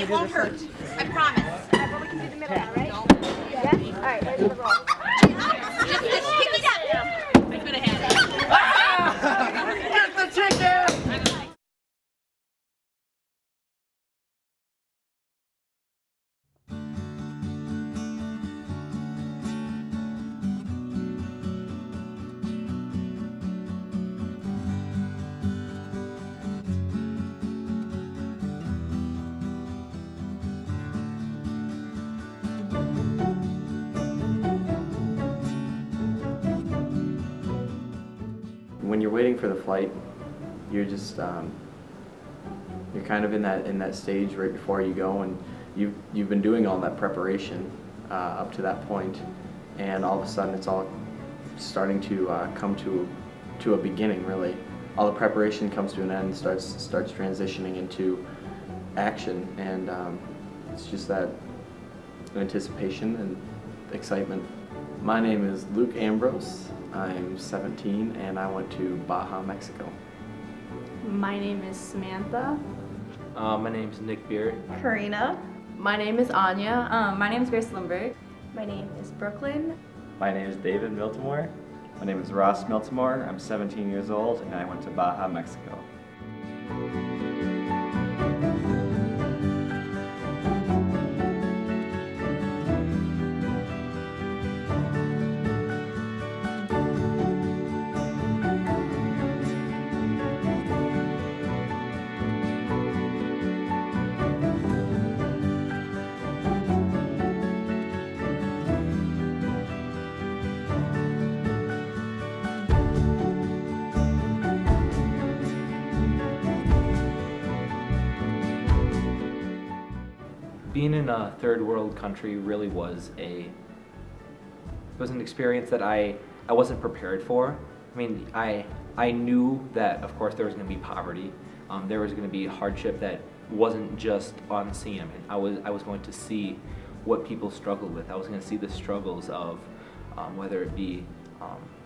It won't hurt. I promise. Alright, well, we can do the middle now, right? Yeah? Alright, ready to roll. Just pick it up. I could have had it. Get the chicken! When you're waiting for the flight, you're just you're kind of in that stage right before you go, and you've been doing all that preparation up to that point, and all of a sudden it's all starting to come to a beginning. Really, all the preparation comes to an end, starts transitioning into action, and it's just that anticipation and excitement. My name is Luke Ambrose. I'm 17 and I went to Baja, Mexico. My name is Samantha. My name's Nick Beard. Karina. My name is Anya. My name is Grace Lindberg. My name is Brooklyn. My name is David Miltimore. My name is Ross Miltimore. I'm 17 years old and I went to Baja, Mexico. Being in a third world country really was an experience that I wasn't prepared for. I mean, I knew that of course there was going to be poverty, there was going to be hardship that wasn't just unseen. I mean, I was going to see what people struggled with. I was going to see the struggles of whether it be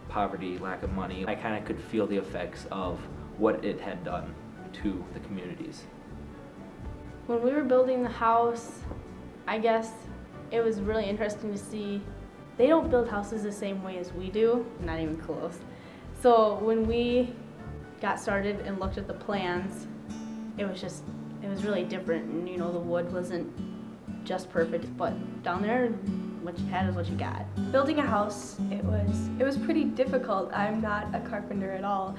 poverty, lack of money. I kind of could feel the effects of what it had done to the communities. When we were building the house, I guess it was really interesting to see they don't build houses the same way as we do, not even close. So when we got started and looked at the plans, it was really different, and you know, the wood wasn't just perfect, but down there, what you had is what you got. Building a house, it was pretty difficult. I'm not a carpenter at all.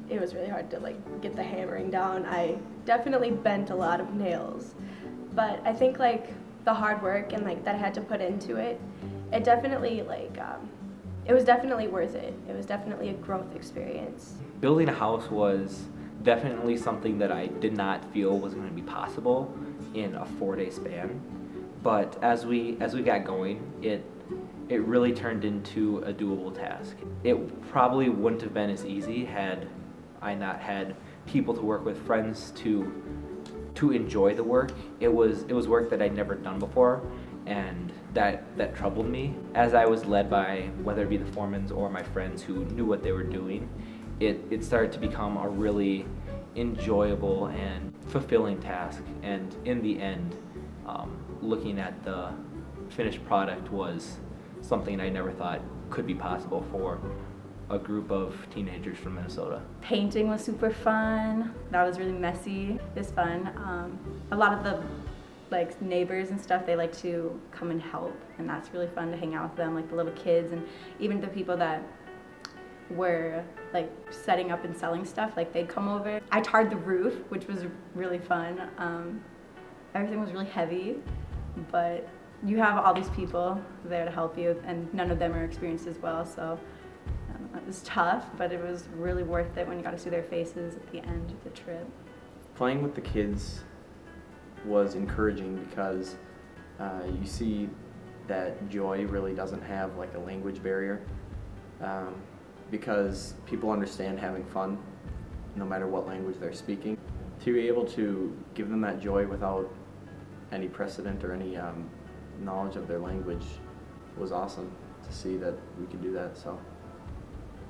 It was really hard to get the hammering down. I definitely bent a lot of nails, but I think the hard work and that I had to put into it, it definitely it was definitely worth it. It was definitely a growth experience. Building a house was definitely something that I did not feel was going to be possible in a 4-day span, but as we got going, it really turned into a doable task. It probably wouldn't have been as easy had I not had people to work with, friends to enjoy the work. It was work that I'd never done before, and that troubled me. As I was led by whether it be the foremans or my friends who knew what they were doing, it started to become a really enjoyable and fulfilling task. And in the end, looking at the finished product was something I never thought could be possible for a group of teenagers from Minnesota. Painting was super fun. That was really messy. It was fun. A lot of the neighbors and stuff, they like to come and help, and that's really fun to hang out with them, like the little kids, and even the people that were setting up and selling stuff, they'd come over. I tarred the roof, which was really fun. Everything was really heavy, but you have all these people there to help you, and none of them are experienced as well, so it was tough, but it was really worth it when you got to see their faces at the end of the trip. Playing with the kids was encouraging because you see that joy really doesn't have a language barrier, because people understand having fun no matter what language they're speaking. To be able to give them that joy without any precedent or any knowledge of their language was awesome to see that we could do that. So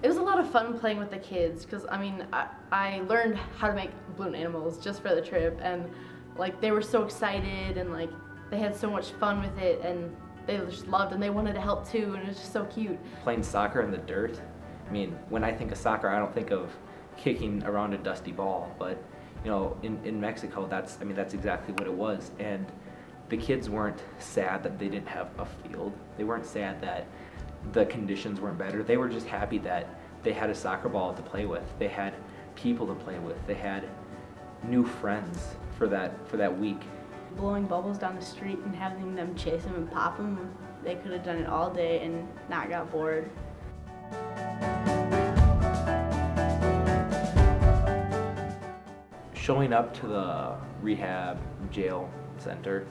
It was a lot of fun playing with the kids because, I mean, I learned how to make balloon animals just for the trip, and Like they were so excited and like they had so much fun with it and they just loved and they wanted to help too and it was just so cute. Playing soccer in the dirt. I mean, when I think of soccer, I don't think of kicking around a dusty ball, but you know, in Mexico, that's exactly what it was. And the kids weren't sad that they didn't have a field. They weren't sad that the conditions weren't better. They were just happy that they had a soccer ball to play with. They had people to play with. They had new friends for that week. Blowing bubbles down the street and having them chase them and pop them, they could have done it all day and not got bored. Showing up to the rehab jail center,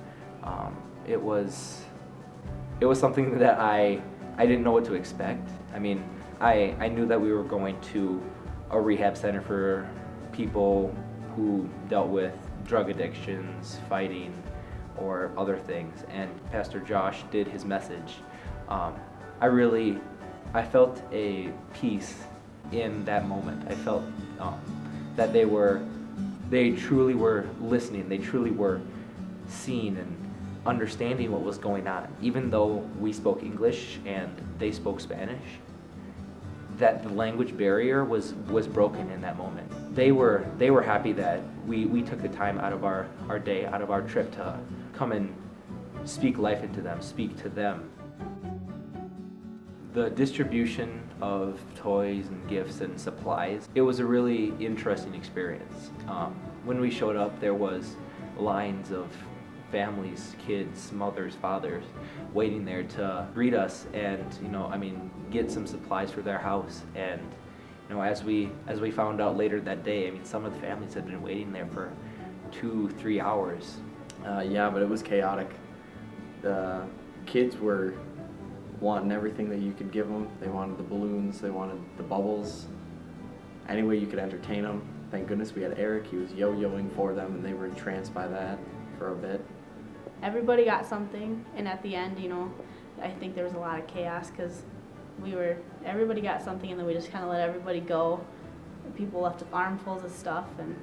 it was something that I didn't know what to expect. I mean, I knew that we were going to a rehab center for people who dealt with drug addictions, fighting, or other things. And Pastor Josh did his message. I felt a peace in that moment. I felt that they truly were listening. They truly were seeing and understanding what was going on. Even though we spoke English and they spoke Spanish, that the language barrier was broken in that moment. They were happy that we took the time out of our day, out of our trip to come and speak life into them, speak to them. The distribution of toys and gifts and supplies, it was a really interesting experience. When we showed up, there was lines of families, kids, mothers, fathers, waiting there to greet us and, get some supplies for their house. And, as we found out later that day, some of the families had been waiting there for 2-3 hours. Yeah, but it was chaotic. The kids were wanting everything that you could give them. They wanted the balloons, they wanted the bubbles, any way you could entertain them. Thank goodness we had Eric. He was yo-yoing for them and they were entranced by that for a bit. Everybody got something, and at the end, I think there was a lot of chaos because everybody got something and then we just kind of let everybody go. People left with armfuls of stuff, and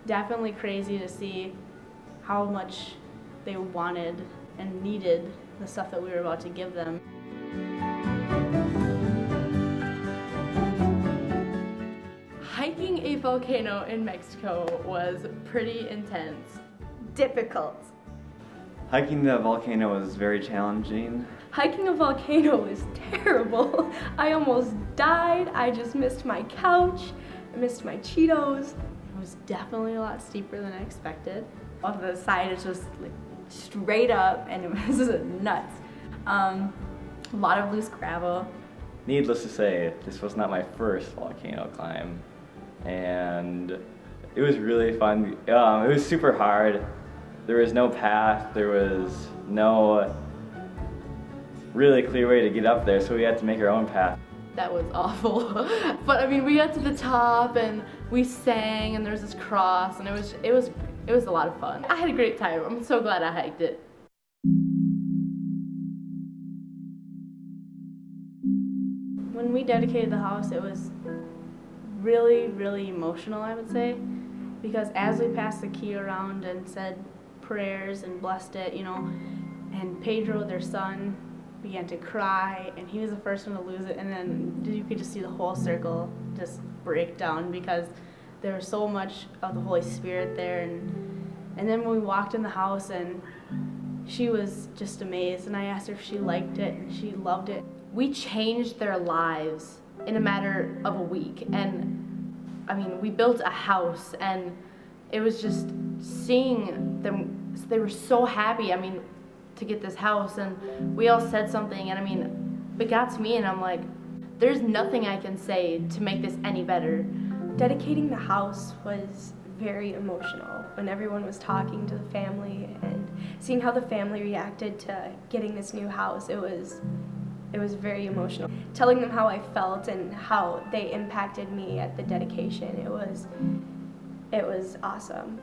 definitely crazy to see how much they wanted and needed the stuff that we were about to give them. Hiking a volcano in Mexico was pretty intense. Difficult. Hiking the volcano was very challenging. Hiking a volcano is terrible. I almost died. I just missed my couch. I missed my Cheetos. It was definitely a lot steeper than I expected. Off the side, it's just like straight up, and it was nuts. A lot of loose gravel. Needless to say, this was not my first volcano climb, and it was really fun. It was super hard. There was no path, there was no really clear way to get up there, so we had to make our own path. That was awful. But we got to the top and we sang and there was this cross and it was a lot of fun. I had a great time. I'm so glad I hiked it. When we dedicated the house, it was really, really emotional, I would say, because as we passed the key around and said prayers and blessed it, and Pedro, their son, began to cry, and he was the first one to lose it, and then you could just see the whole circle just break down because there was so much of the Holy Spirit there, and then when we walked in the house, and she was just amazed, and I asked her if she liked it, and she loved it. We changed their lives in a matter of a week, and we built a house, and it was just seeing them. They were so happy, to get this house, and we all said something, and it got to me, and I'm like, there's nothing I can say to make this any better. Dedicating the house was very emotional when everyone was talking to the family and seeing how the family reacted to getting this new house. It was very emotional. Telling them how I felt and how they impacted me at the dedication, it was awesome.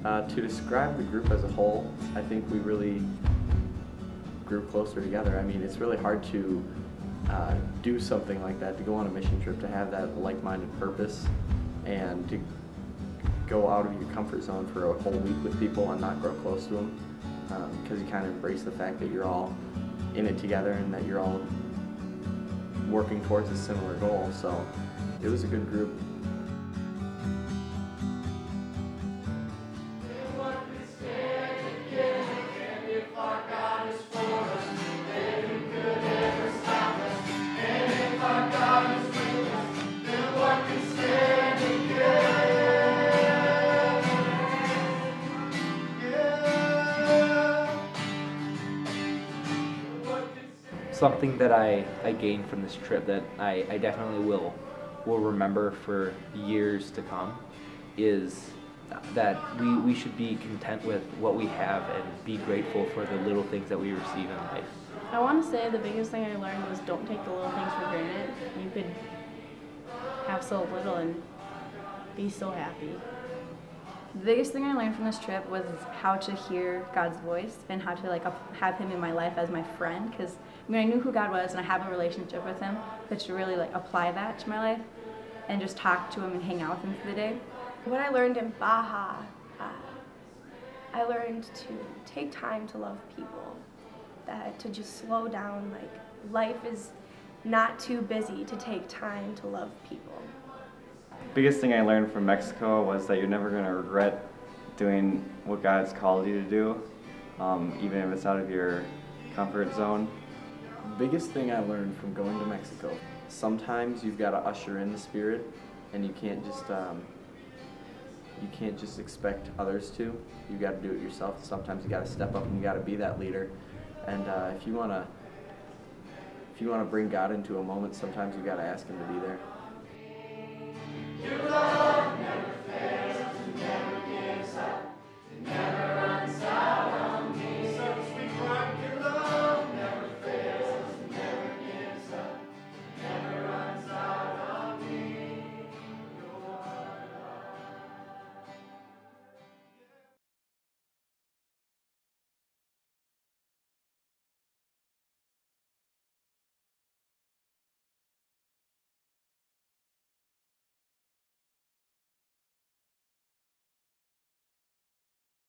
To describe the group as a whole, I think we really grew closer together. I mean, it's really hard to do something like that, to go on a mission trip, to have that like-minded purpose, and to go out of your comfort zone for a whole week with people and not grow close to them, because you kind of embrace the fact that you're all in it together and that you're all working towards a similar goal. So it was a good group. Something that I gained from this trip that I definitely will remember for years to come is that we should be content with what we have and be grateful for the little things that we receive in life. I want to say the biggest thing I learned was don't take the little things for granted. You could have so little and be so happy. The biggest thing I learned from this trip was how to hear God's voice and how to have Him in my life as my friend. Because I knew who God was and I have a relationship with Him, but to really apply that to my life and just talk to Him and hang out with Him for the day. What I learned in Baja, I learned to take time to love people, that to just slow down. Life is not too busy to take time to love people. Biggest thing I learned from Mexico was that you're never going to regret doing what God's called you to do, even if it's out of your comfort zone. Biggest thing I learned from going to Mexico, sometimes you've got to usher in the Spirit, and you can't just expect others to. You got to do it yourself. Sometimes you got to step up and you got to be that leader. And if you want to bring God into a moment, sometimes you got to ask Him to be there.